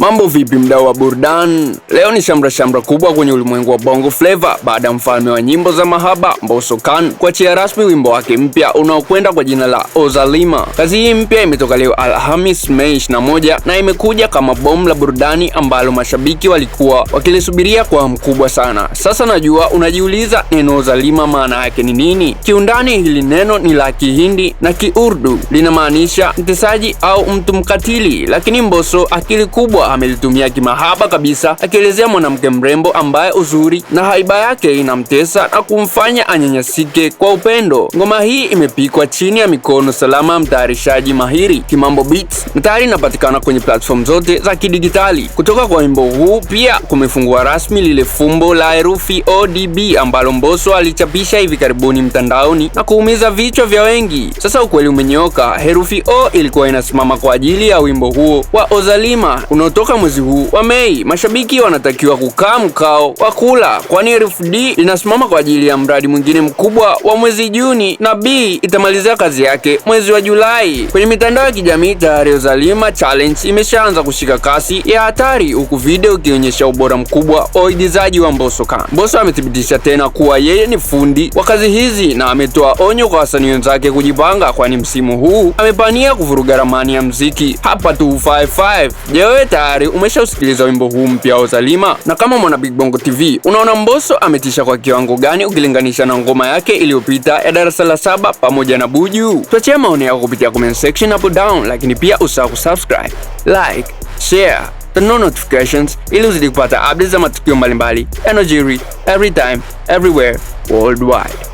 Mambo vipi mdau wa burudani? Leo ni shamra kubwa kwenye ulimwengu wa Bongo Flava baada ya mfalme wa nyimbo za mahaba Mbosso Khan kuachia rasmi wimbo wake mpya unaokwenda kwa jina la Ozalima. Kazi hii mpya imetoka leo Alhamis Mei 21 na imekuja kama bomu la burudani ambalo mashabiki walikuwa wakilisubiria kwa hamu kubwa sana. Sasa najua unajiuliza neno Ozalima maana yake ni nini? Kiundani hili neno ni la Kihindi na Kiurdu, linamaanisha mtesaji au mtu mkatili, lakini Mbosso akili kubwa amelitumia kimahaba kabisa, akielezea mwanamke mrembo ambaye uzuri na haiba yake inamtesa na kumfanya anyanyasike kwa upendo. Ngoma hii imepikwa chini ya mikono salama mtayarishaji mahiri Kimambo Beats na tayari inapatikana kwenye platform zote za kidigitali. Kutoka kwa wimbo huu pia kumefungua rasmi lile fumbo la herufi ODB ambalo Mbosso alichapisha hivi karibuni mtandaoni na kuumiza vichwa vya wengi. Sasa ukweli umenyoka, herufi O ilikuwa inasimama kwa ajili ya wimbo huo wa Ozalima unaotoka mwezi huu wa Mei. Mashabiki wanatakiwa kukaa mkao wa kula, kwani herufi D linasimama kwa ajili ya mradi mwingine mkubwa wa mwezi Juni na B itamalizia kazi yake mwezi wa Julai. Kwenye mitandao ya kijamii tayari Ozalima challenge imeshaanza kushika kasi ya hatari, huku video ikionyesha ubora mkubwa wa uigizaji wa Mbosso Khan. Mbosso amethibitisha tena kuwa yeye ni fundi wa kazi hizi na ametoa onyo kwa wasanii wenzake kujipanga, kwani msimu huu amepania kuvuruga ramani ya muziki hapa 255. Je, wewe tayari umeshausikiliza wimbo huu mpya wa Ozalima? Na kama mwana Big Bongo TV, unaona Mbosso ametisha kwa kiwango gani ukilinganisha na ngoma yake iliyopita ya darasa la 7 pamoja na Buju? Tuachie maoni yako kupitia comment section hapo down, lakini pia usahau kusubscribe, like, share, turn on notifications ili uzidi kupata updates za matukio mbalimbali yanayojiri every time, everywhere, worldwide.